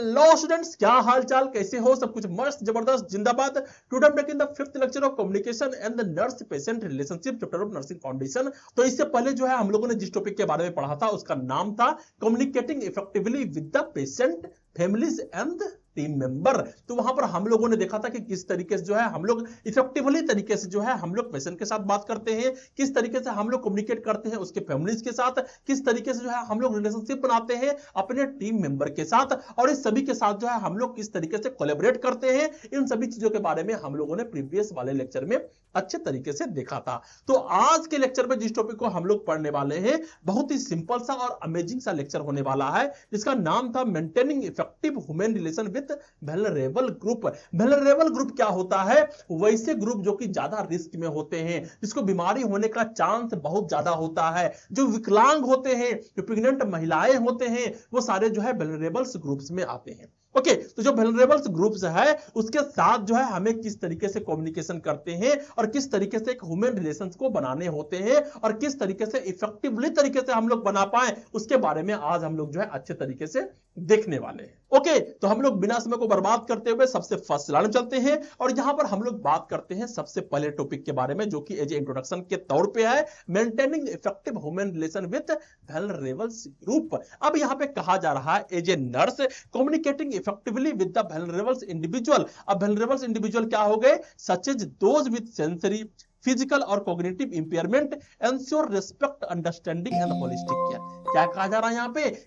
Hello students, क्या हाल चाल, कैसे हो? सब कुछ मस्त जबरदस्त जिंदाबाद। टुडे हम taking the 5th lecture of communication and the nurse patient relationship chapter of nursing foundation. तो इससे पहले जो है हम लोगों ने जिस टॉपिक के बारे में पढ़ा था उसका नाम था communicating effectively with the patient, families and team member. तो वहां पर हम लोगों ने देखा था कि किस तरीके से जो है हम लोग इफेक्टिवली तरीके से जो है हम लोग पेशेंट के साथ बात करते हैं, किस तरीके से हम लोग कम्युनिकेट करते हैं उसके फैमिलीज के साथ, किस तरीके से जो है हम लोग रिलेशनशिप बनाते हैं अपने टीम मेंबर के साथ, और इस सभी के साथ जो है हम लोग किस तरीके से कोलैबोरेट करते हैं। इन सभी चीजों के बारे में हम लोगों ने प्रीवियस वाले लेक्चर में अच्छे तरीके से देखा था। तो आज के लेक्चर में जिस टॉपिक को हम लोग पढ़ने वाले हैं बहुत ही सिंपल सा और अमेजिंग सा लेक्चर होने वाला है, जिसका नाम था maintaining effective human relation with vulnerable group. Vulnerable group क्या होता है? वैसे ग्रुप जो कि ज्यादा रिस्क में होते हैं, जिसको बीमारी होने का चांस बहुत ज्यादा होता है, जो विकलांग होते हैं, जो प्रेग्नेंट महिलाएं होते हैं, वो सारे जो है वल्नरेबल्स ग्रुप्स में आते हैं। ओके, तो जो वल्नरेबल्स ग्रुप्स है उसके साथ जो है हमें किस तरीके से कम्युनिकेशन करते हैं और किस तरीके से एक ह्यूमन रिलेशंस को बनाने होते हैं और किस तरीके से इफेक्टिवली तरीके से हम लोग बना पाए, उसके बारे में आज हम लोग जो है अच्छे तरीके से देखने वाले हैं। ओके, तो हम लोग बिना समय को बर्बाद करते हुए सबसे फर्स्ट स्लाइड में चलते हैं और यहां पर हम लोग बात करते हैं सबसे पहले टॉपिक के बारे में, जो कि एज ए इंट्रोडक्शन के तौर पे है maintaining effective human relation with vulnerables group. अब यहां पे कहा जा रहा है as a nurse communicating effectively with the vulnerables individual. अब वल्नरेबल्स इंडिविजुअल क्या हो गए? Such as those with sensory, physical और cognitive impairment, ensure respect, understanding and holistic care. क्या कहा जा रहा है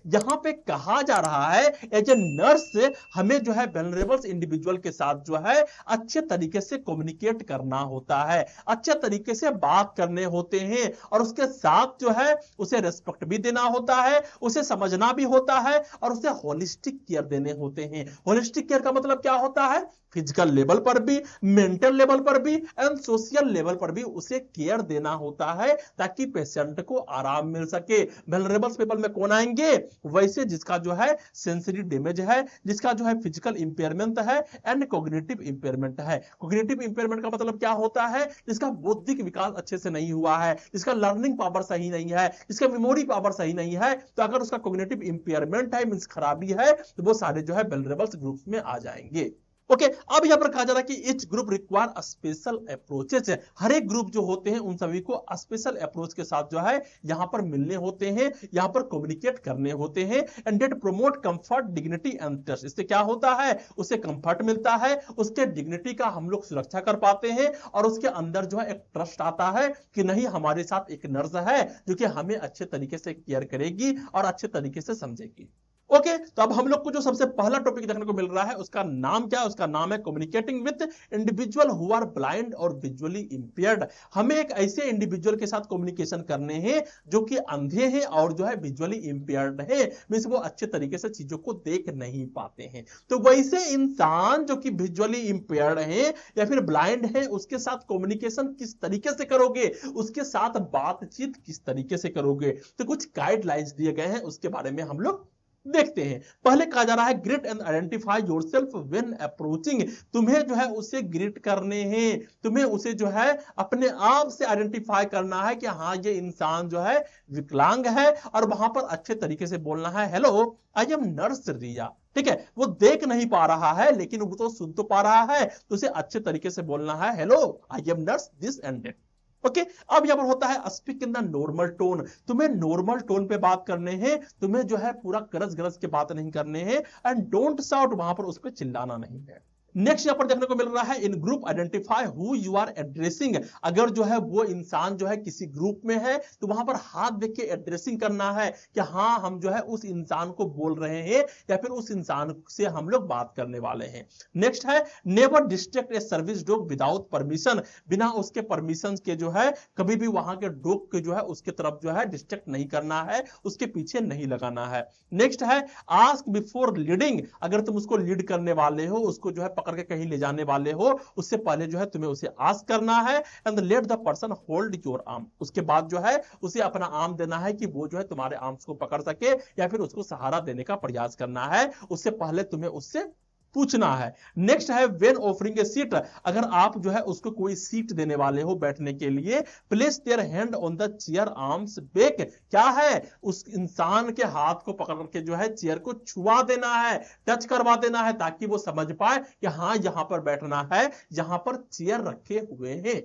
यहां पे कहा जा रहा है एज ए नर्स हमें जो है वल्नरेबल्स इंडिविजुअल के साथ जो है अच्छे तरीके से कम्युनिकेट करना होता है, अच्छे तरीके से बात करने होते हैं, और उसके साथ जो है उसे रिस्पेक्ट भी देना होता है, उसे समझना भी होता है, और उसे होलिस्टिक केयर देने होते हैं। होलिस्टिक केयर का मतलब क्या होता है? फिजिकल लेवल पर भी, मेंटल लेवल पर भी एंड सोशल लेवल पर भी उसे केयर देना होता है ताकि पेशेंट को आराम मिल सके। वल्नरेबल्स पीपल में कौन आएंगे? वैसे जिसका जो है सेंसरी डैमेज है, जिसका जो है फिजिकल इंपेयरमेंट है एंड कॉग्निटिव इंपेयरमेंट है। कॉग्निटिव इंपेयरमेंट का मतलब क्या होता है? जिसका बौद्धिक विकास अच्छे से नहीं हुआ है, जिसका लर्निंग पावर सही नहीं है, जिसका मेमोरी पावर सही नहीं है, तो अगर उसका कॉग्निटिव इंपेयरमेंट है मींस खराबी है, तो वो सारे जो है वल्नरेबल्स ग्रुप में आ जाएंगे। ओके, अब यहां पर कहा जा रहा है कि each group require special approaches. हर एक ग्रुप जो होते हैं उन सभी को स्पेशल अप्रोच के साथ जो है यहां पर मिलने होते हैं, यहां पर कम्युनिकेट करने होते हैं, and that promote comfort, dignity and trust. इससे क्या होता है? उसे कंफर्ट मिलता है, उसके डिग्निटी का हम लोग सुरक्षा कर पाते हैं, और उसके अंदर जो है एक ट्रस्ट आता है कि नहीं, हमारे साथ एक नर्स है जो कि हमें अच्छे तरीके से केयर करेगी और अच्छे तरीके से समझेगी। ओके, तो अब हम लोग को जो सबसे पहला टॉपिक देखने को मिल रहा है उसका नाम क्या है? उसका नाम है communicating with individual who are blind और विजुअली इंपेयर्ड। हमें एक ऐसे इंडिविजुअल के साथ कम्युनिकेशन करने हैं जो कि अंधे हैं और जो है विजुअली इंपेयर्ड है, मींस वो अच्छे तरीके से चीजों को देख नहीं पाते हैं। तो वैसे इंसान जो कि विजुअली इंपेयर्ड है या फिर ब्लाइंड है, उसके साथ कम्युनिकेशन किस तरीके से करोगे, उसके साथ बातचीत किस तरीके से करोगे, तो कुछ गाइडलाइंस दिए गए हैं, उसके बारे में हम लोग देखते हैं। पहले कहा जा रहा है greet and identify yourself when approaching. तुम्हें जो है उसे ग्रीट करने हैं, तुम्हें उसे जो है अपने आप से आइडेंटिफाई करना है कि हाँ ये इंसान जो है विकलांग है, और वहां पर अच्छे तरीके से बोलना है, हेलो आई एम नर्स रिया। ठीक है, वो देख नहीं पा रहा है लेकिन वो तो सुन तो पा रहा है, तो उसे अच्छे तरीके से बोलना है, hello I am nurse this and that. Okay, अब यहां पर होता है speak in the normal tone. तुम्हें नॉर्मल टोन पे बात करने हैं, तुम्हें जो है पूरा गरज गरज के बात नहीं करने हैं, एंड डोंट शाउट, वहां पर उस पर चिल्लाना नहीं है। नेक्स्ट यहां पर देखने को मिल रहा है in group identify who you are addressing. अगर जो है वो इंसान जो है किसी ग्रुप में है तो वहां पर हाथ देख के एड्रेसिंग करना है कि हाँ हम जो है उस इंसान को बोल रहे हैं या फिर उस इंसान से हम लोग बात करने वाले हैं। नेक्स्ट है never distract a service dog without permission. बिना उसके परमिशन के जो है कभी भी वहां के डॉग के जो है उसके तरफ जो है डिस्ट्रैक्ट नहीं करना है, उसके पीछे नहीं लगाना है। नेक्स्ट है आस्क बिफोर लीडिंग। अगर तुम उसको लीड करने वाले हो, उसको जो है पकड़ के कहीं ले जाने वाले हो, उससे पहले जो है तुम्हें उसे आस्क करना है, and let the person hold your arm. उसके बाद जो है उसे अपना आर्म देना है कि वो जो है तुम्हारे आर्म्स को पकड़ सके या फिर उसको सहारा देने का प्रयास करना है। उससे पहले तुम्हें उससे पूछना है। नेक्स्ट है व्हेन ऑफरिंग ए सीट, अगर आप जो है उसको कोई सीट देने वाले हो बैठने के लिए, place their hand on the chair arms back, क्या है उस इंसान के हाथ को पकड़ के जो है चेयर को छुआ देना है, टच करवा देना है, ताकि वो समझ पाए कि हाँ यहां पर बैठना है, यहां पर चेयर रखे हुए हैं।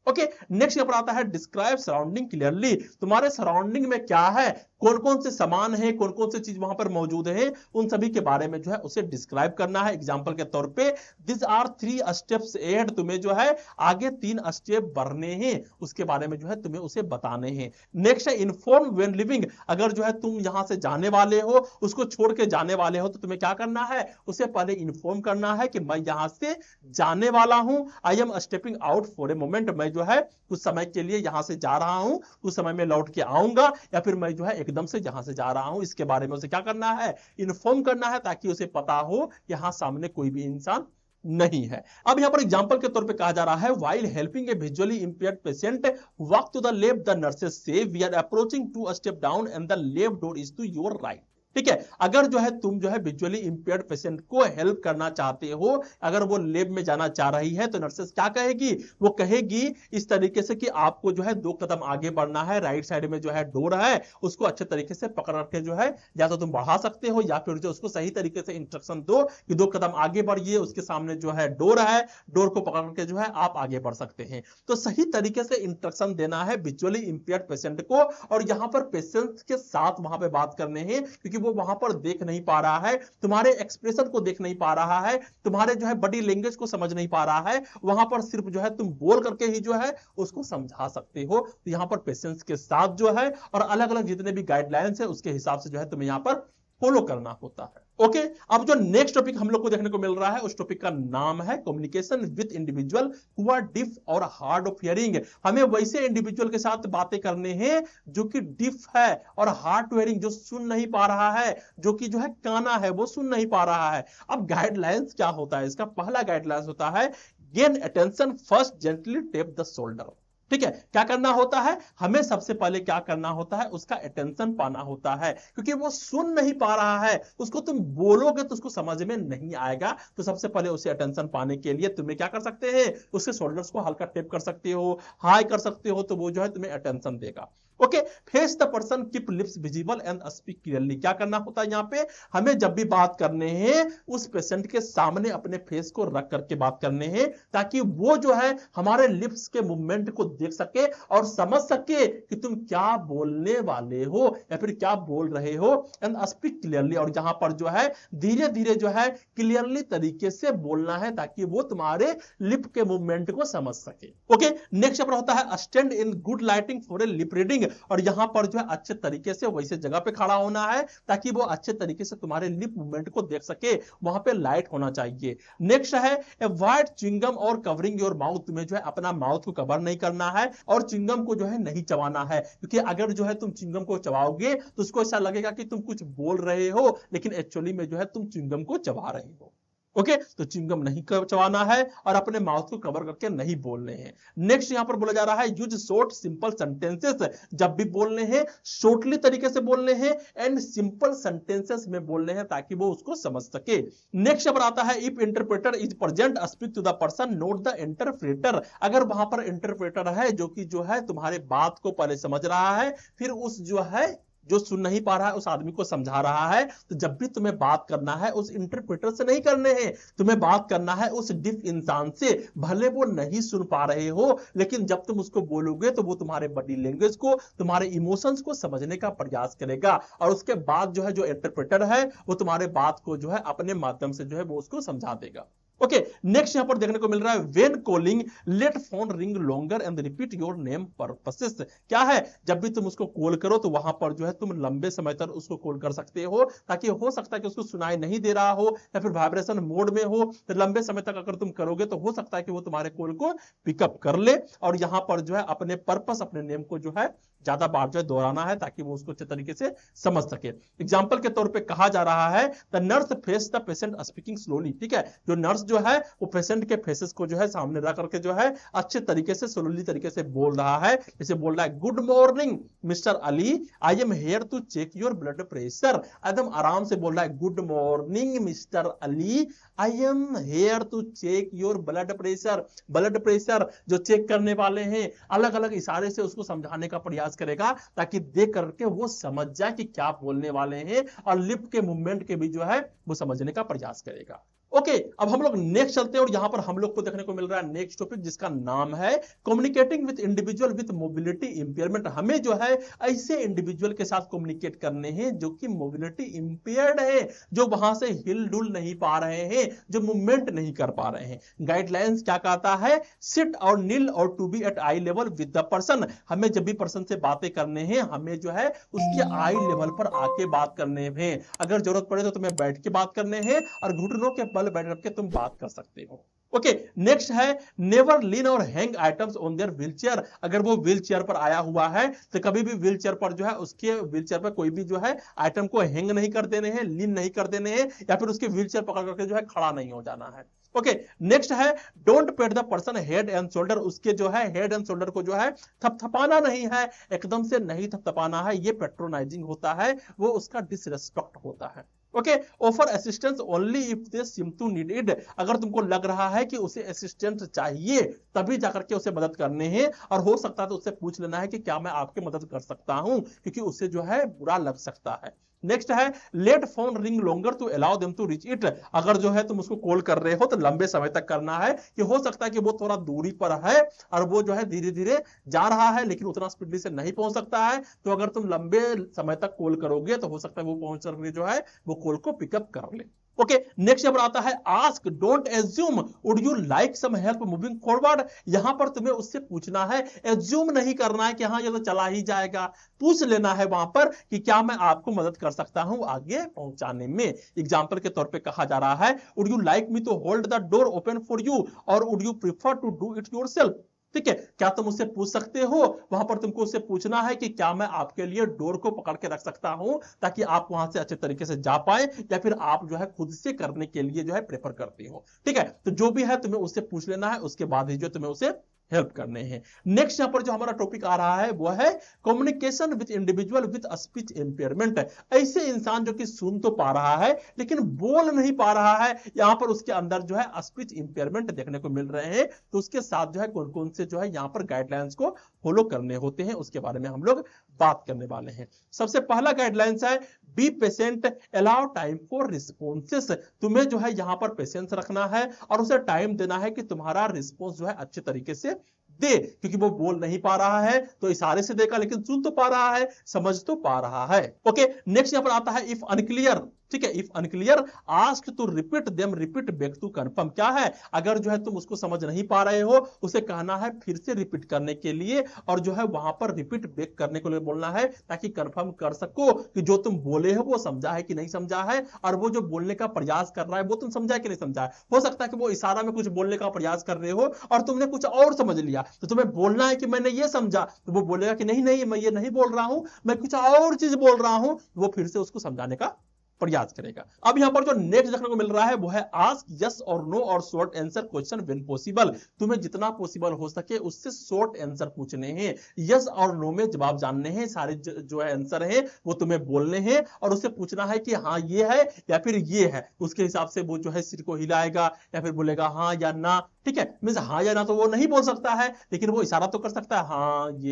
ओके, नेक्स्ट यहाँ पर आता है डिस्क्राइब सराउंडिंग क्लियरली, तुम्हारे सराउंडिंग में क्या है, कौन कौन से सामान है, कौन कौन से चीज वहां पर मौजूद है, उन सभी के बारे में जो है उसे डिस्क्राइब करना है। एग्जांपल के तौर पे दिस आर 3 स्टेप्स एड, तुम्हें जो है आगे 3 स्टेप बढ़ने हैं, उसके बारे में जो है तुम्हें उसे बताने हैं। नेक्स्ट है इन्फॉर्म व्हेन लिविंग, अगर जो है तुम यहां से जाने वाले हो, उसको छोड़ के जाने वाले हो, तो तुम्हें क्या करना है, उसे पहले इन्फॉर्म करना है कि मैं यहां से जाने वाला हूं, I am stepping out for a moment, मैं जो है कुछ समय के लिए यहां से जा रहा हूं, कुछ समय में लौट के आऊंगा, या फिर मैं जो है एकदम से यहां से जा रहा हूं, इसके बारे में उसे क्या करना है, इन्फॉर्म करना है, ताकि उसे पता हो यहां सामने कोई भी इंसान नहीं है। अब यहां पर एग्जांपल के तौर पे कहा जा रहा है while helping a visually impaired patient walk to the left, the nurses say we are approaching 2 step down and the left door is to your right. ठीक है, अगर जो है तुम जो है विजुअली इंपेयर्ड पेशेंट को हेल्प करना चाहते हो, अगर वो लेब में जाना चाह रही है, तो नर्सेस क्या कहेगी, वो कहेगी इस तरीके से कि आपको जो है 2 कदम आगे बढ़ना है, राइट साइड में जो है डोर है, उसको अच्छे तरीके से पकड़ के जो है या तो तुम बढ़ा सकते हो, या फिर जो उसको सही तरीके से इंस्ट्रक्शन दो कि 2 कदम आगे बढ़िए, उसके सामने जो है डोर है, डोर को पकड़ के जो है आप आगे बढ़ सकते हैं। तो सही तरीके से इंस्ट्रक्शन देना है विजुअली इंपेयर्ड पेशेंट को, और यहां पर पेशेंट के साथ वहां पे बात करने हैं, क्योंकि वो वहां पर देख नहीं पा रहा है, तुम्हारे एक्सप्रेशन को देख नहीं पा रहा है, तुम्हारे जो है बॉडी लैंग्वेज को समझ नहीं पा रहा है, वहां पर सिर्फ जो है तुम बोल करके ही जो है उसको समझा सकते हो। तो यहां पर पेशेंस के साथ जो है और अलग अलग जितने भी गाइडलाइंस है उसके हिसाब से जो है तुम्हें यहां पर फॉलो करना होता है। ओके, अब जो नेक्स्ट टॉपिक हम लोग को देखने को मिल रहा है, उस टॉपिक का नाम है communication with individual who are deaf or hard of hearing. हमें वैसे इंडिविजुअल के साथ बातें करने हैं जो कि डिफ है और हार्ड टू हियरिंग, जो सुन नहीं पा रहा है, जो कि जो है काना है, वो सुन नहीं पा रहा है। अब गाइडलाइंस क्या होता है, इसका पहला गाइडलाइंस होता है gain attention first gently tap the shoulder. ठीक है, क्या करना होता है, हमें सबसे पहले क्या करना होता है, उसका अटेंशन पाना होता है, क्योंकि वो सुन नहीं पा रहा है, उसको तुम बोलोगे तो उसको समझ में नहीं आएगा। तो सबसे पहले उसे अटेंशन पाने के लिए तुम्हें क्या कर सकते हैं, उसके शोल्डर्स को हल्का टैप कर सकते हो, हाई कर सकते हो, तो वो जो है तुम्हें अटेंशन देगा। Okay, face the person, keep lips visible and speak clearly. क्या करना होता है, यहाँ पे हमें जब भी बात करने हैं उस पेशेंट के सामने अपने फेस को रख करके बात करने हैं, ताकि वो जो है हमारे लिप्स के मूवमेंट को देख सके और समझ सके कि तुम क्या बोलने वाले हो या फिर क्या बोल रहे हो। एंड स्पीक क्लियरली, और यहां पर जो है धीरे धीरे जो है क्लियरली तरीके से बोलना है, ताकि वो तुम्हारे लिप के मूवमेंट को समझ सके। ओके, नेक्स्ट पर होता है stand in good lighting for a lip reading, और यहां पर जो है अच्छे तरीके से वैसे जगह पे खड़ा होना है ताकि वो अच्छे तरीके से तुम्हारे लिप मूवमेंट को देख सके, वहां पे लाइट होना चाहिए। नेक्स्ट है अवॉइड च्युइंगम और कवरिंग योर माउथ, तुम्हें जो है अपना माउथ को कवर नहीं करना है और च्युइंगम को जो है नहीं चबाना है, क्योंकि अगर जो है तुम च्युइंगम को चबाओगे तो उसको ऐसा लगेगा कि तुम कुछ बोल रहे हो, लेकिन एक्चुअली में जो है तुम च्युइंगम को चबा रहे हो। ओके, तो च्युइंगम नहीं चबाना है और अपने माउथ को कवर करके नहीं बोलने हैं। नेक्स्ट यहां पर बोला जा रहा है यूज शॉर्ट सिंपल सेंटेंसेस, जब भी बोलने हैं शॉर्टली तरीके से बोलने हैं एंड सिंपल सेंटेंसेस में बोलने हैं, ताकि वो उसको समझ सके। नेक्स्ट पर आता है if interpreter is present speak to the person not the interpreter, अगर वहां पर इंटरप्रेटर है जो कि जो है तुम्हारे बात को पहले समझ रहा है, फिर उस जो है जो सुन नहीं पा रहा है उस आदमी को समझा रहा है, तो जब भी तुम्हें बात करना है उस इंटरप्रेटर से नहीं करने हैं, तुम्हें बात करना है उस डिफ इंसान से। भले वो नहीं सुन पा रहे हो, लेकिन जब तुम उसको बोलोगे तो वो तुम्हारे बॉडी लैंग्वेज को, तुम्हारे इमोशंस को समझने का प्रयास करेगा, और उसके बाद जो है जो इंटरप्रेटर है वो तुम्हारे बात को जो है अपने माध्यम से जो है वो उसको समझा देगा। ओके, नेक्स्ट यहां पर देखने को मिल रहा है when calling let phone ring longer and repeat your name purposes. क्या है, जब भी तुम उसको कॉल करो तो वहां पर जो है तुम लंबे समय तक उसको कॉल कर सकते हो, ताकि हो सकता है कि उसको सुनाई नहीं दे रहा हो या फिर वाइब्रेशन मोड में हो, तो लंबे समय तक अगर तुम करोगे तो हो सकता है कि वो तुम्हारे कॉल को पिकअप कर ले, और यहां पर जो है अपने पर्पस, अपने नेम को जो है ज्यादा बार जो है दोहराना है, ताकि वो उसको अच्छे तरीके से समझ सके। एग्जाम्पल के तौर पे कहा जा रहा है the nurse face the patient speaking slowly. ठीक है, जो नर्स जो है वो पेशेंट के फेसेस को जो है सामने रख करके जो है अच्छे तरीके से स्लोली तरीके से बोल रहा है। जैसे बोल रहा है, good morning mister Ali, I am here to check your blood pressure. एकदम आराम से बोल रहा है, good morning mister Ali, I am here to check your blood pressure. Blood pressure जो चेक करने वाले हैं अलग अलग इशारे से उसको समझाने का प्रयास करेगा ताकि देख करके वो समझ जाए कि क्या बोलने वाले हैं, और लिप के मूवमेंट के भी जो है वो समझने का प्रयास करेगा। ओके, अब हम लोग नेक्स्ट चलते हैं और यहां पर हम लोग को देखने को मिल रहा है नेक्स्ट टॉपिक जिसका नाम है communicating with individual with mobility impairment. हमें जो है ऐसे इंडिविजुअल के साथ कम्युनिकेट करने हैं जो कि मोबिलिटी इंपेयर्ड है, जो वहां से हिल डुल नहीं पा रहे हैं, जो मूवमेंट नहीं कर पा रहे हैं। गाइडलाइंस क्या कहता है, सिट और नील और to be at eye level with the person. हमें जब भी पर्सन से बातें करने हैं हमें जो है उसके आई लेवल पर आके बात करने हैं। अगर जरूरत पड़े तो तुम्हें बैठ के बात करने हैं और घुटनों के बल बैठ करके तुम बात कर सकते हो। ओके, नेक्स्ट है नेवर लीन और hang items on their wheel chair. अगर वो व्हील चेयर पर आया हुआ है तो कभी भी व्हील चेयर पर जो है उसके व्हील चेयर पर कोई भी जो है आइटम को हैंग नहीं कर देने हैं, लीन नहीं कर देने हैं, या फिर उसके व्हील चेयर पकड़ करके जो है खड़ा नहीं हो जाना है। ओके, नेक्स्ट है don't pet the person head and shoulder. उसके जो है हेड एंड शोल्डर को जो है थपथपाना नहीं है, एकदम से नहीं थपथपाना है, ये पेट्रोनाइजिंग होता है, वो उसका डिसरेस्पेक्ट होता है। Okay, offer assistance only if they seem to need it. अगर तुमको लग रहा है कि उसे असिस्टेंट चाहिए तभी जाकर के उसे मदद करने हैं, और हो सकता है तो उससे पूछ लेना है कि क्या मैं आपकी मदद कर सकता हूं, क्योंकि उससे जो है बुरा लग सकता है। नेक्स्ट है let phone ring longer to allow them to reach it. अगर जो है तुम उसको कॉल कर रहे हो तो लंबे समय तक करना है, कि हो सकता है कि वो थोड़ा दूरी पर है और वो जो है धीरे धीरे जा रहा है लेकिन उतना स्पीडली से नहीं पहुंच सकता है, तो अगर तुम लंबे समय तक कॉल करोगे तो हो सकता है वो पहुंच करके जो है वो कॉल को पिकअप कर ले। ओके, नेक्स्ट यहाँ पर आता है ask don't assume would you like some help moving forward. यहां पर तुम्हें उससे पूछना है, एज्यूम नहीं करना है कि हाँ ये तो चला ही जाएगा, पूछ लेना है वहां पर कि क्या मैं आपको मदद कर सकता हूं आगे पहुंचाने में। एग्जांपल के तौर पे कहा जा रहा है, would you like me to hold the door open for you or would you prefer to do it yourself. ठीक है, क्या तुम उससे पूछ सकते हो, वहां पर तुमको उससे पूछना है कि क्या मैं आपके लिए डोर को पकड़ के रख सकता हूं ताकि आप वहां से अच्छे तरीके से जा पाए, या फिर आप जो है खुद से करने के लिए जो है प्रेफर करते हो। ठीक है, तो जो भी है तुम्हें उससे पूछ लेना है, उसके बाद ही जो तुम्हें उसे हेल्प करने हैं। नेक्स्ट यहां पर जो हमारा टॉपिक आ रहा है वो है communication with individual with speech impairment. ऐसे इंसान जो कि सुन तो पा रहा है लेकिन बोल नहीं पा रहा है, यहां पर उसके अंदर जो है स्पीच इंपेयरमेंट देखने को मिल रहे हैं, तो उसके साथ जो है कौन कौन से जो है यहां पर गाइडलाइंस को फॉलो करने होते हैं उसके बारे में हम लोग बात करने वाले हैं। सबसे पहला गाइडलाइंस है be patient allow time for responses. तुम्हें जो है यहां पर पेशेंस रखना है और उसे टाइम देना है कि तुम्हारा रिस्पॉन्स जो है अच्छे तरीके से दे, क्योंकि वो बोल नहीं पा रहा है तो इशारे से देगा, लेकिन सुन तो पा रहा है, समझ तो पा रहा है। ओके, नेक्स्ट यहां पर आता है इफ अनक्लियर। ठीक है, if unclear ask to repeat them repeat back to confirm. क्या है, अगर जो है तुम उसको समझ नहीं पा रहे हो उसे कहना है फिर से रिपीट करने के लिए, और जो है वहां पर रिपीट बैक करने के लिए बोलना है ताकि कंफर्म कर सको कि जो तुम बोले हो वो समझा है कि नहीं समझा है, और वो जो बोलने का प्रयास कर रहा है वो तुम समझा है कि नहीं समझा है। हो सकता है कि वो इशारा में कुछ बोलने का प्रयास कर रहे हो और तुमने कुछ और समझ लिया, तो तुम्हें बोलना है कि मैंने ये समझा, तो वो बोलेगा कि नहीं नहीं मैं ये नहीं बोल रहा हूं, मैं कुछ और चीज बोल रहा हूं, वो फिर से उसको समझाने का प्रयास करेगा। अब यहां पर जो नेक्स्ट देखने को मिल रहा है वो है आस्क यस और नो और short answer question when possible. तुम्हें जितना पॉसिबल हो सके उससे शॉर्ट आंसर पूछने हैं, यस और नो में जवाब जानने हैं, सारे जो है आंसर है वो तुम्हें बोलने हैं और उससे पूछना है कि हाँ ये है या फिर ये है। उसके हिसाब से वो जो है सिर को हिलाएगा या फिर बोलेगा हाँ या ना। ठीक है, मींस हाँ या ना तो वो नहीं बोल सकता है, लेकिन वो इशारा तो कर सकता है,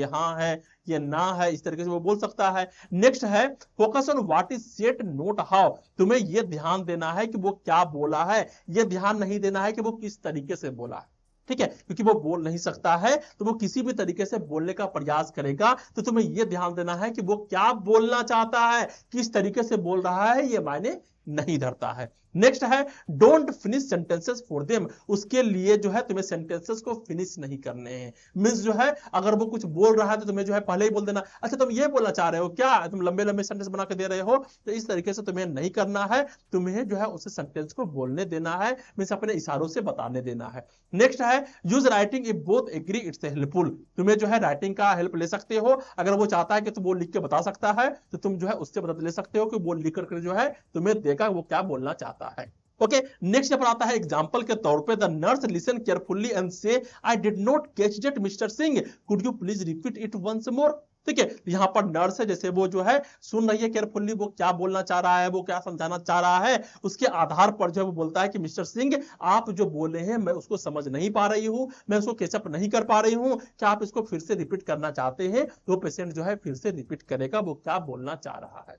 हाँ है, ये ना है, इस तरीके से वो बोल सकता है। नेक्स्ट है focus on what is said note how. तुम्हें यह ध्यान देना है कि वो क्या बोला है, यह ध्यान नहीं देना है कि वो किस तरीके से बोला है। ठीक है, क्योंकि वो बोल नहीं सकता है तो वो किसी भी तरीके से बोलने का प्रयास करेगा, तो तुम्हें यह ध्यान देना है कि वो क्या बोलना चाहता है, किस तरीके से बोल रहा है, ये मायने नहीं धरता है। नेक्स्ट है don't finish sentences for them. उसके लिए जो है तुम्हें सेंटेंसेस को फिनिश नहीं करने हैं। मींस जो है अगर वो कुछ बोल रहा है तो तुम्हें जो है पहले ही बोल देना, अच्छा तुम ये बोलना चाह रहे हो क्या, तुम लंबे लंबे सेंटेंस बना के दे रहे हो, तो इस तरीके से तुम्हें नहीं करना है। तुम्हें जो है उसे सेंटेंस को बोलने देना है, मींस अपने इशारों से बताने देना है। नेक्स्ट है use writing if both agree it's helpful. तुम्हें जो है राइटिंग का हेल्प ले सकते हो, अगर वो चाहता है कि तुम वो लिख के बता सकता है तो तुम जो है उससे मदद ले सकते हो कि वो लिख करके जो है तुम्हें देगा वो क्या बोलना चाहता है। ओके, नेक्स्ट यहाँ पर आता है एग्जांपल के तौर पे, the nurse listen carefully and say I did not catch that mister Singh, could you please repeat it once more. ठीक है, यहाँ पर नर्स है, जैसे वो जो है सुन रही है केयरफुली, वो क्या बोलना चाह रहा है, वो क्या समझाना चाह रहा है, उसके आधार पर जो है वो बोलता है कि मिस्टर सिंह आप जो बोले हैं मैं उसको समझ नहीं पा रही हूँ, मैं उसको कैचअप नहीं कर पा रही हूँ, क्या आप इसको फिर से रिपीट करना चाहते हैं। तो पेशेंट जो है फिर से रिपीट करेगा वो क्या बोलना चाह रहा है।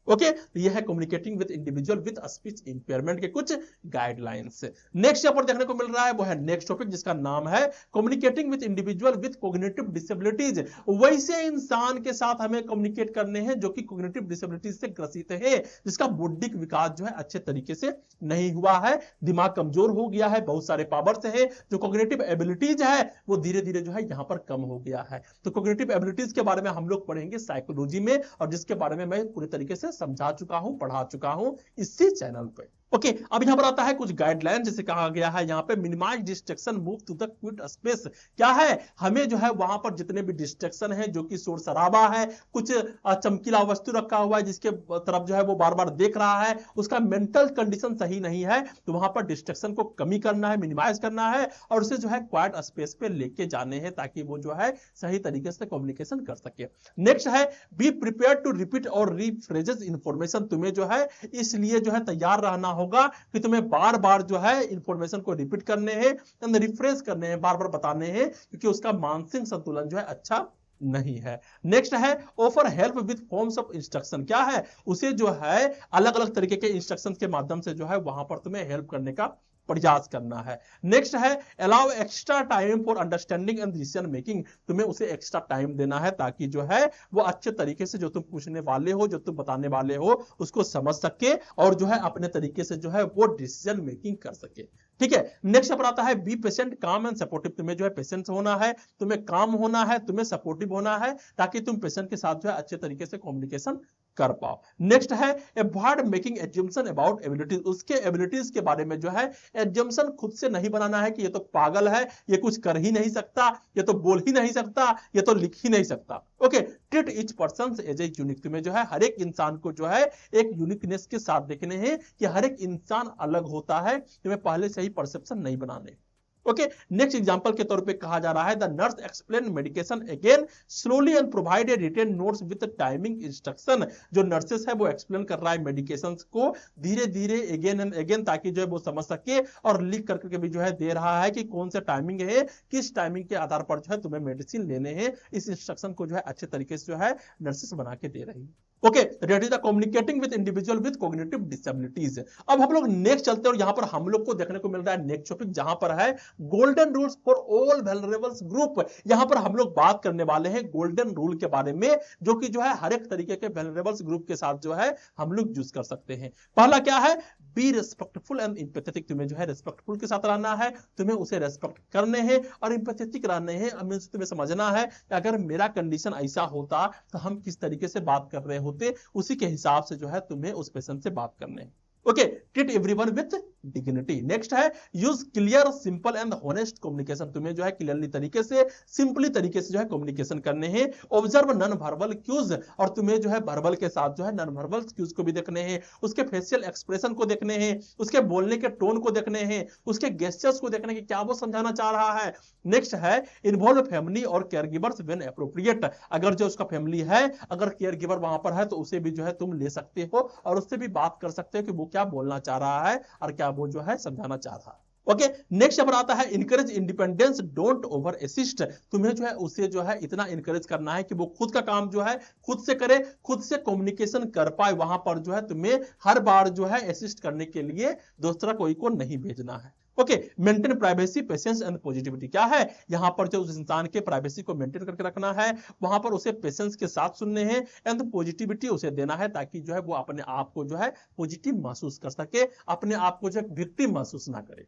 ओके, ये है communicating with individual with speech impairment के कुछ गाइडलाइंस। नेक्स्ट यहां पर देखने को मिल रहा है वो है नेक्स्ट टॉपिक जिसका नाम है communicating with individual with cognitive disabilities. वैसे इंसान के साथ हमें कम्युनिकेट करने हैं जो कि कॉग्निटिव डिसेबिलिटीज से ग्रसित है, जिसका बौद्धिक विकास जो है अच्छे तरीके से नहीं हुआ है, दिमाग कमजोर हो गया है, बहुत सारे पावर्स है, जो कॉग्निटिव एबिलिटीज है वो धीरे धीरे जो है यहाँ पर कम हो गया है। तो कॉग्निटिव एबिलिटीज के बारे में हम लोग पढ़ेंगे साइकोलॉजी में, और जिसके बारे में मैं पूरे तरीके से समझा चुका हूं, पढ़ा चुका हूं इसी चैनल पे। ओके, अब यहां पर आता है कुछ गाइडलाइन, जैसे कहा गया है यहाँ पे minimize distraction, move to the quiet space. क्या है, हमें जो है वहां पर जितने भी डिस्ट्रैक्शन है, जो कि शोर शराबा है, कुछ चमकीला वस्तु रखा हुआ है जिसके तरफ जो है वो बार बार देख रहा है, उसका मेंटल कंडीशन सही नहीं है, तो वहां पर डिस्ट्रैक्शन को कमी करना है, मिनिमाइज करना है, और उसे जो है क्वाइट स्पेस पे लेके जाने हैं ताकि वो जो है सही तरीके से कम्युनिकेशन कर सके। नेक्स्ट है बी प्रिपेयर टू रिपीट और रीफ्रेजेस इंफॉर्मेशन। तुम्हें जो है इसलिए जो है तैयार रहना होगा कि तुम्हें बार बार जो है इंफॉर्मेशन को रिपीट करने हैं, रिफ्रेश करने हैं, बार बार बताने हैं, क्योंकि उसका मानसिक संतुलन जो है अच्छा नहीं है। नेक्स्ट है offer help with forms of instruction. क्या है, उसे जो है अलग अलग तरीके के इंस्ट्रक्शन के माध्यम से जो है वहां पर तुम्हें हेल्प करने का प्रयास करना है। नेक्स्ट है allow extra time for understanding and decision making. तुम्हें उसे एक्स्ट्रा टाइम देना है ताकि जो है वो अच्छे तरीके से जो तुम पूछने वाले हो, जो तुम बताने वाले हो, उसको समझ सके और जो है अपने तरीके से जो है वो डिसीजन मेकिंग कर सके। ठीक है, नेक्स्ट पर आता है बी पेशेंट काम एंड सपोर्टिव। तुम्हें जो है पेशेंट होना है, तुम्हें काम होना है, तुम्हें सपोर्टिव होना है, ताकि तुम पेशेंट के साथ जो है अच्छे तरीके से कम्युनिकेशन कर पाओ। नेक्स्ट है अवॉइड मेकिंग एज्यूम्पशन अबाउट एबिलिटीज। उसके एबिलिटीज के बारे में जो है एज्यूम्पशन खुद से नहीं बनाना है कि ये तो पागल है, ये कुछ कर ही नहीं सकता, ये तो बोल ही नहीं सकता, ये तो लिख ही नहीं सकता। Okay, treat each person as a unique. तुम्हें जो है हर एक इंसान को जो है एक यूनिकनेस के साथ देखने हैं कि हर एक इंसान अलग होता है, तुम्हें पहले से ही परसेप्शन नहीं बनाने। ओके, नेक्स्ट एग्जांपल के तौर पे कहा जा रहा है the nurse explain medication again slowly and provide a written notes with timing instruction. जो नर्सेस है वो एक्सप्लेन कर रहा है मेडिकेशंस को धीरे धीरे अगेन एंड अगेन, ताकि जो है वो समझ सके, और लिख करके भी जो है दे रहा है कि कौन सा टाइमिंग है, किस टाइमिंग के आधार पर जो है तुम्हें मेडिसिन लेने हैं। इस इंस्ट्रक्शन को जो है अच्छे तरीके से जो है नर्सेस बना के दे रही है। Okay, that is the communicating with individual with cognitive disabilities. अब हम लोग नेक्स्ट चलते हैं और यहां पर हम लोग को देखने को मिल रहा है नेक्स्ट टॉपिक, जहां पर है golden rules for all vulnerables group. यहां पर हम लोग बात करने वाले हैं गोल्डन रूल के बारे में, जो कि जो है हर एक तरीके के वल्नरेबल्स ग्रुप के साथ जो है हम लोग यूज कर सकते हैं। पहला क्या है, बी रिस्पेक्टफुल एंड एम्पैथेटिक। तुम्हें जो है रिस्पेक्टफुल के साथ रहना है, तुम्हें उसे रिस्पेक्ट करने हैं, और एम्पैथेटिक रहने हैं। तुम्हें समझना है कि अगर मेरा कंडीशन ऐसा होता तो हम किस तरीके से बात कर रहे होते, उसी के हिसाब से जो है तुम्हें उस पेशेंट से बात करने हैं। Okay, treat everyone with dignity. Next है use clear simple and honest communication. तुम्हें जो है क्लियरली तरीके से, सिंपली तरीके से जो है कम्युनिकेशन करने हैं। ऑब्जर्व नॉन वर्बल क्यूज, और तुम्हें जो है वर्बल के साथ जो है नॉन वर्बल क्यूज को भी देखने हैं, उसके फेशियल एक्सप्रेशन को देखने हैं, उसके बोलने के टोन को देखने हैं, उसके गेस्चर्स को देखने हैं, क्या वो समझाना चाह रहा है। नेक्स्ट है इन्वॉल्व फैमिली और केयर गिवर्स व्हेन एप्रोप्रिएट। अगर जो उसका फैमिली है, अगर केयर गिवर वहां पर है, तो उसे भी जो है तुम ले सकते हो और उससे भी बात कर सकते हो कि वो क्या बोलना चाह रहा है और क्या वो जो है समझाना चाह रहा है। ओके, नेक्स्ट पर आता है encourage independence, don't over assist. तुम्हें जो है उसे जो है इतना इनकरेज करना है कि वो खुद का काम जो है खुद से करे, खुद से कम्युनिकेशन कर पाए। वहां पर जो है तुम्हें हर बार जो है असिस्ट करने के लिए दूसरा कोई को नहीं भेजना है। Okay, maintain privacy, patience and positivity. क्या है, यहां पर जो उस इंसान के प्राइवेसी को मेंटेन करके रखना है, वहां पर उसे पेशेंस के साथ सुनने हैं, एंड पॉजिटिविटी उसे देना है, ताकि जो है वो अपने आप को जो है पॉजिटिव महसूस कर सके, अपने आप को जो है विक्टिम महसूस ना करे।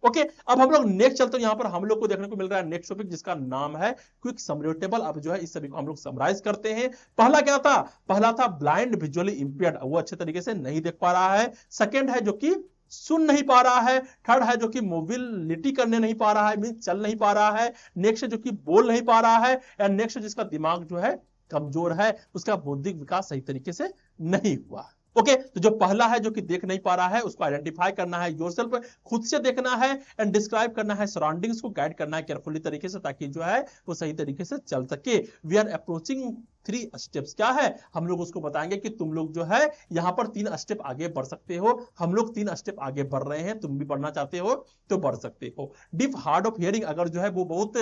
ओके, अब हम लोग नेक्स्ट चलते हैं। यहां पर हम लोग को देखने को मिल रहा है नेक्स्ट टॉपिक, जिसका नाम है क्विक समरी टेबल। अब जो है इस सभी को हम लोग समराइज करते हैं। पहला क्या था, पहला था ब्लाइंड विजुअली इंपेयर्ड, वो अच्छे तरीके से नहीं देख पा रहा है। सेकेंड है जो कि सुन नहीं पा रहा है। थर्ड है जो कि मोबिलिटी करने नहीं पा रहा है, मीन चल नहीं पा रहा है। नेक्स्ट जो कि बोल नहीं पा रहा है, एंड नेक्स्ट जिसका दिमाग जो है कमजोर है, उसका बौद्धिक विकास सही तरीके से नहीं हुआ। ओके तो जो पहला है जो कि देख नहीं पा रहा है उसको आइडेंटिफाई करना है योरसेल्फ, खुद से देखना है एंड डिस्क्राइब करना है सराउंडिंग्स को, गाइड करना है केयरफुली तरीके से ताकि जो है वो सही तरीके से चल सके। वी आर अप्रोचिंग 3 स्टेप्स, क्या है हम लोग उसको बताएंगे कि तुम लोग जो है यहां पर 3 स्टेप आगे बढ़ सकते हो, हम लोग 3 स्टेप आगे बढ़ रहे हैं, तुम भी बढ़ना चाहते हो तो बढ़ सकते हो। डीप हार्ड ऑफ हियरिंग, अगर जो है वो बहुत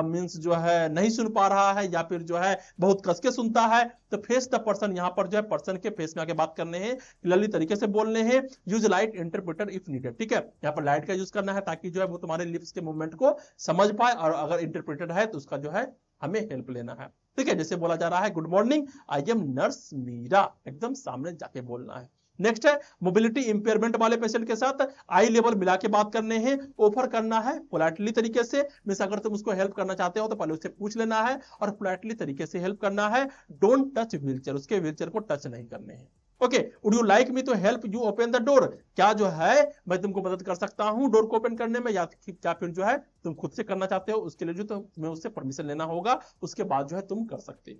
मींस जो है नहीं सुन पा रहा है या फिर जो है बहुत कस के सुनता है तो फेस द पर्सन, यहां पर जो है पर्सन के फेस में आके बात करने हैं, क्लियरली तरीके से बोलने हैं। Use light interpreter if needed, ठीक है यहां पर लाइट का यूज करना है ताकि जो है वो तुम्हारे लिप्स के मूवमेंट को समझ पाए, और अगर इंटरप्रेटर है तो उसका जो है हमें हेल्प लेना है, ठीक है। जैसे बोला जा रहा है good morning I am nurse Meera, एकदम सामने जाके बोलना है। नेक्स्ट है मोबिलिटी इंपेयरमेंट वाले पेशेंट के साथ आई लेवल मिला के बात करने हैं, ऑफर करना है पोलाइटली तरीके से, मींस अगर तुम उसको हेल्प करना चाहते हो तो पहले उससे पूछ लेना है और पोलाइटली तरीके से हेल्प करना है। डोंट टच व्हीलचेयर, उसके व्हीलचेयर को टच नहीं करने हैं। Okay would you like me to help you open the door, क्या जो है मैं तुमको मदद कर सकता हूं डोर को ओपन करने में, या फिर जो है तुम खुद से करना चाहते हो, उसके लिए जो तुम्हें उससे परमिशन लेना होगा, उसके बाद जो है तुम कर सकते हो।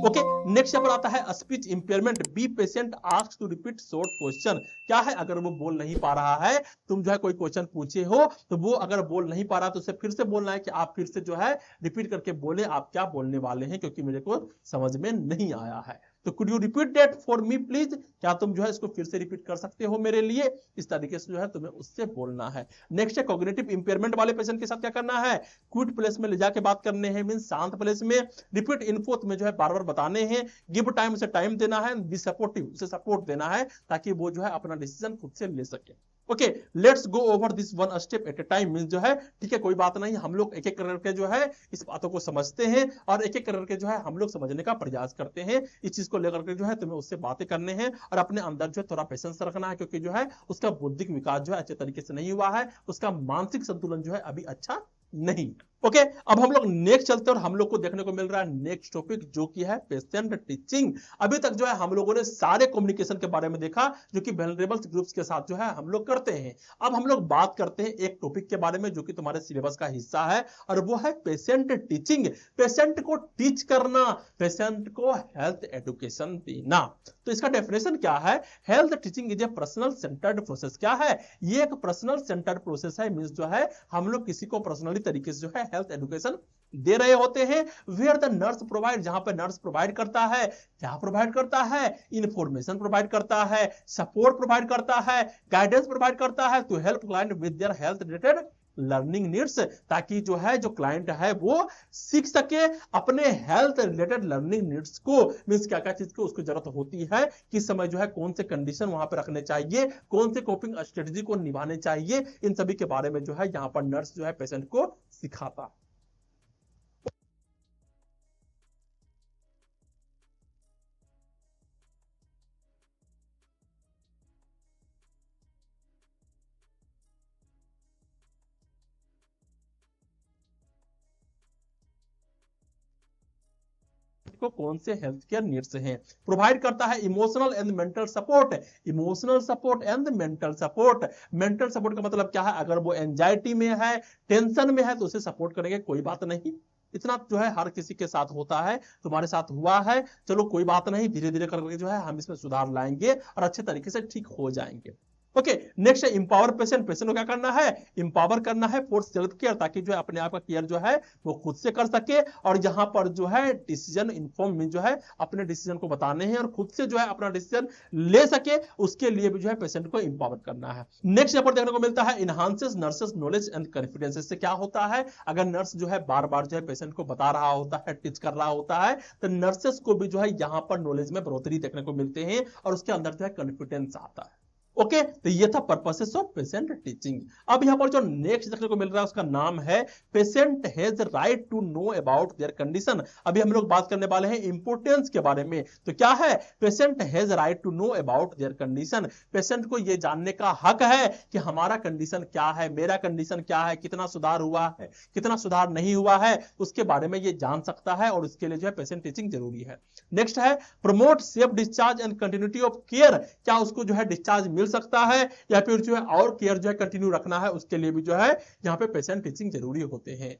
ओके नेक्स्ट पर आता है speech impairment, be patient asked to repeat short question, क्या है अगर वो बोल नहीं पा रहा है, तुम जो है कोई क्वेश्चन पूछे हो तो वो अगर बोल नहीं पा रहा तो उसे फिर से बोलना है कि आप फिर से जो है रिपीट करके बोले आप क्या बोलने वाले हैं क्योंकि मेरे को समझ में नहीं आया है। तो could you repeat that for me please, क्या तुम जो है इसको फिर से रिपीट कर सकते हो मेरे लिए, इस तरीके से जो है तुम्हें उससे बोलना है। नेक्स्ट है कॉग्निटिव इंपेयरमेंट वाले पेशेंट के साथ क्या करना है, क्विट प्लेस में ले जाके बात करने हैं, मींस शांत प्लेस में, रिपीट इन्फो में जो है बार बार बताने हैं, गिव टाइम, उसे टाइम देना है, बी सपोर्टिव, उसे सपोर्ट देना है ताकि वो जो है अपना डिसीजन खुद से ले सके। Okay let's go over this one step at A time, means जो है ठीक है कोई बात नहीं, हम लोग एक एक करके जो है इस बातों को समझते हैं और एक एक करके जो है हम लोग समझने का प्रयास करते हैं। इस चीज को लेकर के जो है तुम्हें उससे बातें करने हैं और अपने अंदर जो है थोड़ा पेशेंस रखना है क्योंकि जो है उसका बौद्धिक विकास जो है अच्छे तरीके से नहीं हुआ है, उसका मानसिक संतुलन जो है अभी अच्छा नहीं। ओके अब हम लोग नेक्स्ट चलते हैं और हम लोग को देखने को मिल रहा है नेक्स्ट टॉपिक जो कि है पेशेंट टीचिंग। अभी तक जो है हम लोगों ने सारे कम्युनिकेशन के बारे में देखा जो कि वल्नरेबल ग्रुप्स के साथ जो है हम लोग करते हैं। अब हम लोग बात करते हैं एक टॉपिक के बारे में जो कि तुम्हारे सिलेबस का हिस्सा है और वो है पेशेंट टीचिंग, पेशेंट को टीच करना, पेशेंट को हेल्थ एजुकेशन देना। तो इसका डेफिनेशन क्या है, health teaching is a personal centred process, क्या है ये एक पर्सनल सेंटर्ड प्रोसेस है, मींस जो है हम लोग किसी को पर्सनली तरीके से जो है हेल्थ एजुकेशन दे रहे होते हैं। वेयर द नर्स प्रोवाइड, जहां पे नर्स प्रोवाइड करता है, क्या प्रोवाइड करता है, इंफॉर्मेशन प्रोवाइड करता है, सपोर्ट प्रोवाइड करता है, गाइडेंस प्रोवाइड करता है to help client with their health related learning needs, ताकि जो है जो क्लाइंट है वो सीख सके अपने हेल्थ रिलेटेड लर्निंग नीड्स को, मींस क्या क्या चीज को उसको जरूरत होती है, किस समय जो है कौन से कंडीशन वहां पर रखने चाहिए, कौन से कोपिंग स्ट्रेटजी को निभाने चाहिए, इन सभी के बारे में जो है यहाँ पर नर्स जो है पेशेंट को सिखाता। को कौन से हेल्थ केयर नीड्स हैं, प्रोवाइड करता है emotional and mental support, emotional support and mental support. Mental support का मतलब क्या है, अगर वो एंजाइटी में है, टेंशन में है तो उसे सपोर्ट करेंगे, कोई बात नहीं, इतना जो है हर किसी के साथ होता है, तुम्हारे साथ हुआ है, चलो कोई बात नहीं, धीरे धीरे करके जो है हम इसमें सुधार लाएंगे और अच्छे तरीके से ठीक हो जाएंगे। ओके नेक्स्ट है इंपावर पेशेंट, पेशेंट को क्या करना है, इंपावर करना है फॉर सेल्फ केयर, ताकि जो है अपने आप का केयर जो है वो खुद से कर सके और यहाँ पर जो है डिसीजन इन्फॉर्म जो है अपने डिसीजन को बताने हैं और खुद से जो है अपना डिसीजन ले सके, उसके लिए भी जो है पेशेंट को इंपावर करना है। नेक्स्ट यहाँ पर देखने को मिलता है इनहांसेस नर्सेस नॉलेज एंड कॉन्फिडेंस, इससे क्या होता है, अगर नर्स जो है बार बार जो है पेशेंट को बता रहा होता है, टीच कर रहा होता है, तो नर्सेस को भी जो है यहाँ पर नॉलेज में बढ़ोतरी देखने को मिलते हैं और उसके अंदर जो है कॉन्फिडेंस आता है। ओके तो ये था पर्पसेस ऑफ पेशेंट टीचिंग। अब यहां पर जो नेक्स्ट देखने को मिल रहा है उसका नाम है patient has right to know about their condition. अभी हम लोग बात करने वाले हैं इंपोर्टेंस के बारे में। तो क्या है, patient has right to know about their condition, पेशेंट को ये जानने का हक है कि हमारा कंडीशन क्या है, मेरा कंडीशन क्या है, कितना सुधार हुआ है, कितना सुधार नहीं हुआ है, उसके बारे में ये जान सकता है और उसके लिए जो है पेशेंट टीचिंग जरूरी है। नेक्स्ट है promote safe discharge and continuity of care, क्या उसको जो है डिस्चार्ज मिल सकता है या फिर जो है और केयर जो है कंटिन्यू रखना है, उसके लिए भी जो है यहाँ पे पेशेंट टीचिंग जरूरी होते हैं।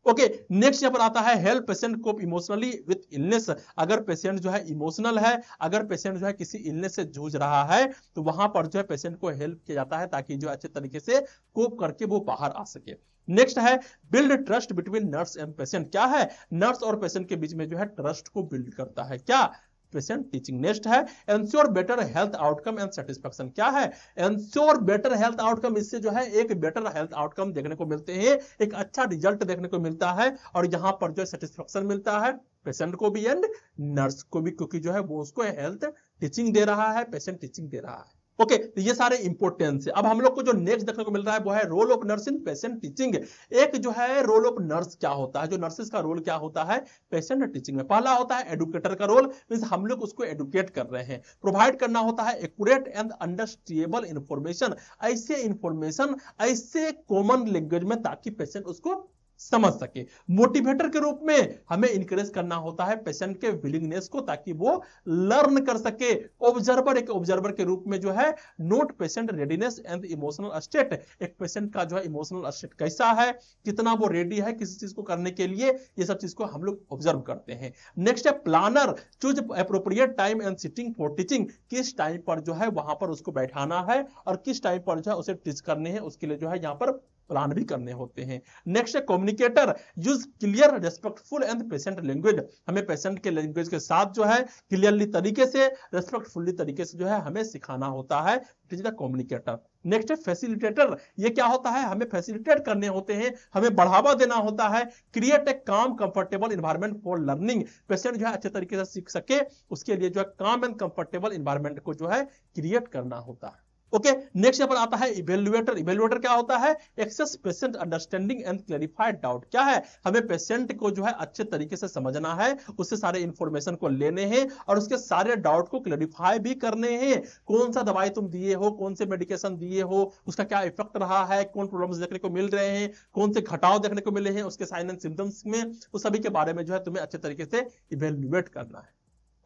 ओके, नेक्स्ट यहाँ पर आता है help patient cope emotionally with illness. अगर पेशेंट जो है इमोशनल है, अगर पेशेंट जो है किसी इलनेस से जूझ रहा है, तो वहां पर जो है पेशेंट को हेल्प किया जाता है ताकि जो अच्छे तरीके से कोप करके वो बाहर आ सके। नेक्स्ट है build trust between nurse and patient. क्या है? नर्स और पेशेंट के बीच में जो है ट्रस्ट को बिल्ड करता है। क्या? Patient teaching. नेक्स्ट है ensure better health outcome and satisfaction. क्या है? Ensure better health outcome. इससे जो है एक बेटर हेल्थ आउटकम देखने को मिलते हैं, एक अच्छा रिजल्ट देखने को मिलता है, और यहां पर जो सेटिस्फेक्शन मिलता है पेशेंट को भी एंड नर्स को भी, क्योंकि जो है वो उसको हेल्थ टीचिंग दे रहा है, पेशेंट टीचिंग दे रहा है। ओके, तो ये सारे इंपोर्टेंस है। अब हम लोग को जो नेक्स्ट देखने को मिल रहा है वो है role of nurse in patient teaching. एक जो है रोल ऑफ नर्स क्या होता है, जो नर्सेस का रोल क्या होता है पेशेंट टीचिंग में। पहला होता है एडुकेटर का रोल, मींस हम लोग उसको एडुकेट कर रहे हैं। प्रोवाइड करना होता है एक्यूरेट एंड अंडरस्टैंडेबल इंफॉर्मेशन, ऐसे इंफॉर्मेशन ऐसे कॉमन लैंग्वेज में ताकि पेशेंट उसको समझ सके। मोटिवेटर के रूप में हमें इंकरेज करना होता है पेशेंट के विलिंगनेस को ताकि वो लर्न कर सके। ऑब्जर्वर, एक ऑब्जर्वर के रूप में जो है note patient readiness and emotional state, एक पेशेंट का जो है इमोशनल स्टेट कैसा है, कितना वो रेडी है किसी चीज को करने के लिए, ये सब चीज को हम लोग ऑब्जर्व करते हैं। नेक्स्ट है planner, choose appropriate time and sitting for teaching. किस टाइम पर जो है वहां पर उसको बैठाना है और किस टाइम पर जो है उसे टीच करने हैं, उसके लिए जो है यहाँ पर प्लान भी करने होते हैं। नेक्स्ट है communicator, use clear respectful and patient language. हमें पेशेंट के लैंग्वेज के साथ जो है क्लियरली तरीके से, रेस्पेक्टफुली तरीके से जो है हमें सिखाना होता है। It is the communicator. Next है फैसिलिटेटर, ये क्या होता है? हमें फैसिलिटेट करने होते हैं, हमें बढ़ावा देना होता है। क्रिएट ए काम comfortable environment for learning, patient जो है अच्छे तरीके से सीख सके उसके लिए जो है काम एंड कंफर्टेबल इन्वायरमेंट को जो है क्रिएट करना होता है। ओके, नेक्स्ट यहाँ पर आता है इवेल्युएटर। इवेल्युएटर क्या होता है? Assess patient understanding and clarified doubt. क्या है? हमें पेशेंट को जो है अच्छे तरीके से समझना है, उससे सारे इंफॉर्मेशन को लेने हैं और उसके सारे डाउट को क्लैरिफाई भी करने हैं। कौन सा दवाई तुम दिए हो, कौन से मेडिकेशन दिए हो, उसका क्या इफेक्ट रहा है, कौन प्रॉब्लम्स देखने को मिल रहे हैं, कौन से घटाव देखने को मिले हैं उसके साइन एंड सिम्टम्स में, उस सभी के बारे में जो है तुम्हें अच्छे तरीके से इवेल्युएट करना है।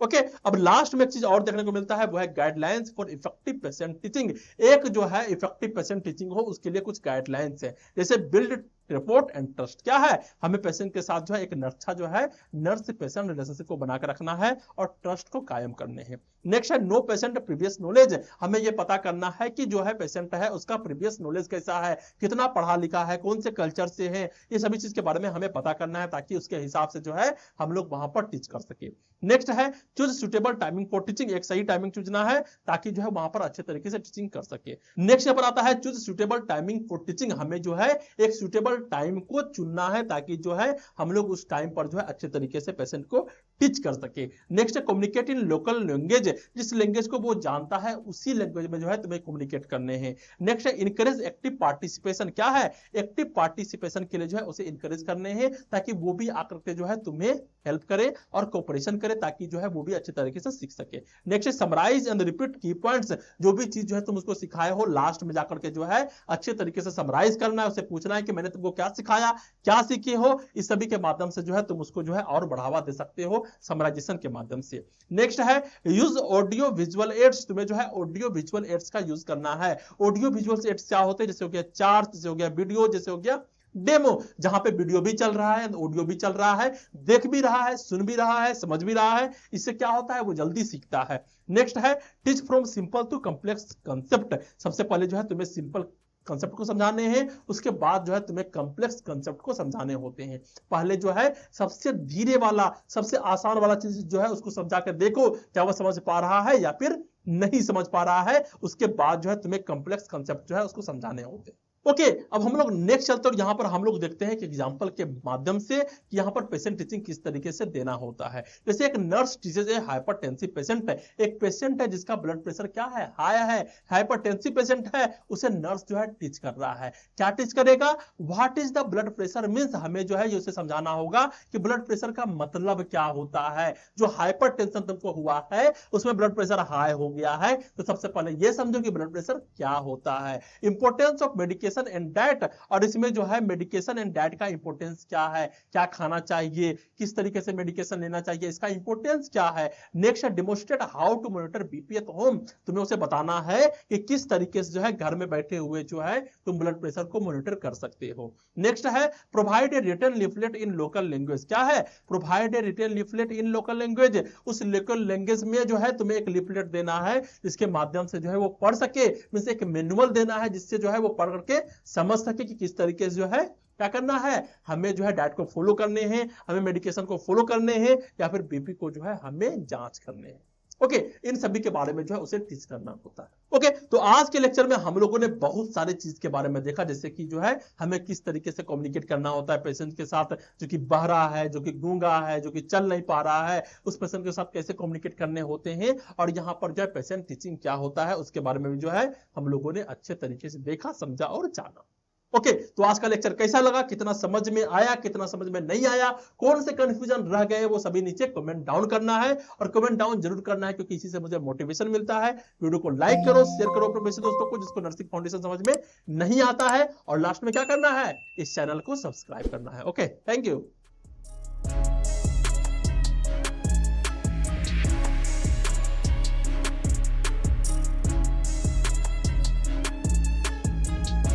ओके, अब लास्ट में एक चीज और देखने को मिलता है वो है guidelines for effective patient teaching. एक जो है इफेक्टिव पेशेंट टीचिंग हो उसके लिए कुछ गाइडलाइंस है, जैसे बिल्ड रिपोर्ट एंड ट्रस्ट। क्या है? हमें पेशेंट के साथ जो है एक अच्छा जो है नर्स पेशेंट रिलेशनशिप को बनाकर रखना है और ट्रस्ट को कायम करने हैं। नेक्स्ट है नो पेशेंट प्रीवियस नॉलेज, हमें यह पता करना है कि जो है पेशेंट है उसका प्रीवियस नॉलेज कैसा है, कितना पढ़ा लिखा है, कौन से कल्चर से है, ये सभी चीज के बारे में हमें पता करना है ताकि उसके हिसाब से जो है हम लोग वहां पर टीच कर सके। नेक्स्ट है choose suitable timing for teaching, एक सही टाइमिंग चुनना है ताकि जो है वहां पर अच्छे तरीके से टीचिंग कर सके। नेक्स्ट यहाँ पर आता है choose suitable timing for teaching, हमें जो है एक सुटेबल टाइम को चुनना है ताकि जो है हम लोग उस टाइम पर जो है अच्छे तरीके से पेशेंट को टीच कर सके। नेक्स्ट है कम्युनिकेट इन लोकल लैंग्वेज, जिस लैंग्वेज को वो जानता है उसी लैंग्वेज में जो है तुम्हें कम्युनिकेट करने हैं। नेक्स्ट है इनकरेज एक्टिव पार्टिसिपेशन। क्या है? एक्टिव पार्टिसिपेशन के लिए जो है उसे इनकरेज करने हैं ताकि वो भी आकर के जो है तुम्हें हेल्प करे और कोऑपरेशन करे ताकि जो है वो भी अच्छे तरीके से सीख सके। नेक्स्ट है समराइज एंड रिपीट की पॉइंट्स, जो भी चीज जो है तुम उसको सिखाए हो लास्ट में जाकर के जो है अच्छे तरीके से समराइज करना है, उसे पूछना है कि मैंने तुमको क्या सिखाया, क्या सीखे हो, इस सभी के माध्यम से जो है तुम उसको जो है और बढ़ावा दे सकते हो समराइजेशन के माध्यम से। नेक्स्ट है यूज ऑडियो विजुअल एड्स, तुम्हें जो है ऑडियो विजुअल एड्स का यूज करना है। ऑडियो विजुअल एड्स क्या होते हैं? जैसे हो गया चार्ट, जैसे हो गया वीडियो, जैसे हो गया डेमो, जहां पे वीडियो भी चल रहा है, ऑडियो भी चल रहा है, देख भी रहा है, सुन भी रहा है, समझ भी रहा है। इससे क्या होता है? वो जल्दी सीखता है। नेक्स्ट है teach from simple to complex concept, सबसे पहले जो है तुम्हें सिंपल कंसेप्ट को समझाने हैं, उसके बाद जो है तुम्हें कॉम्प्लेक्स कंसेप्ट को समझाने होते हैं। पहले जो है सबसे धीरे वाला, सबसे आसान वाला चीज जो है उसको समझा कर देखो क्या वो समझ पा रहा है या फिर नहीं समझ पा रहा है, उसके बाद जो है तुम्हें कॉम्प्लेक्स कंसेप्ट जो है उसको समझाने होते हैं। ओके, अब हम लोग नेक्स्ट चलते हैं और यहां पर हम लोग देखते हैं कि एग्जांपल के माध्यम से कि यहां पर पेशेंट टीचिंग किस तरीके से देना होता है। जैसे एक नर्स टीचेज ए हाइपरटेंसिव पेशेंट है, एक पेशेंट है जिसका ब्लड प्रेशर क्या है? हाई है, हाइपरटेंसिव पेशेंट है, उसे नर्स जो है टीच कर रहा है। क्या टीच करेगा? What is the blood pressure means, हमें जो है ये उसे समझाना होगा कि ब्लड प्रेशर का मतलब क्या होता है। जो हाइपरटेंशन तुमको हुआ है उसमें ब्लड प्रेशर हाई हो गया है, तो सबसे पहले ये समझो कि ब्लड प्रेशर क्या होता है। Importance of medication medication and diet, और इसमें जो है मेडिकेशन एंड डाइट का इंपॉर्टेंस क्या है, क्या खाना चाहिए, किस तरीके से मेडिकेशन लेना चाहिए, इसका इंपॉर्टेंस क्या है। नेक्स्ट है demonstrate how to monitor BP at home, तुम्हें उसे बताना है कि किस तरीके से जो है घर में बैठे हुए जो है तुम ब्लड प्रेशर को मॉनिटर कर सकते हो। नेक्स्ट है provide a written leaflet in local language, क्या है, provide a written leaflet in local language, उस लोकल लैंग्वेज में जो है तुम्हें एक लीफलेट देना है जिसके माध्यम से जो है वो पढ़ सके, मींस एक मैनुअल देना है जिससे जो है वो पढ़ करके समझ सके कि किस तरीके से जो है क्या करना है, हमें जो है डाइट को फॉलो करने हैं, हमें मेडिकेशन को फॉलो करने हैं, या फिर बीपी को जो है हमें जांच करने हैं। ओके, इन सभी के बारे में जो है उसे टीच करना होता है। ओके, तो आज के लेक्चर में हम लोगों ने बहुत सारे चीज के बारे में देखा, जैसे कि जो है हमें किस तरीके से कम्युनिकेट करना होता है पेशेंट के साथ, जो कि बहरा है, जो कि गूंगा है, जो कि चल नहीं पा रहा है, उस पेशेंट के साथ कैसे कम्युनिकेट करने होते हैं, और यहाँ पर जो है पेशेंट टीचिंग क्या होता है उसके बारे में भी जो है हम लोगों ने अच्छे तरीके से देखा, समझा और जाना। ओके, तो आज का लेक्चर कैसा लगा, कितना समझ में आया, कितना समझ में नहीं आया, कौन से कंफ्यूजन रह गए, वो सभी नीचे कमेंट डाउन करना है, और कमेंट डाउन जरूर करना है क्योंकि इसी से मुझे मोटिवेशन मिलता है। वीडियो को लाइक करो, शेयर करो अपने वैसे दोस्तों को जिसको नर्सिंग फाउंडेशन समझ में नहीं आता है, और लास्ट में क्या करना है, इस चैनल को सब्सक्राइब करना है। Okay, thank you.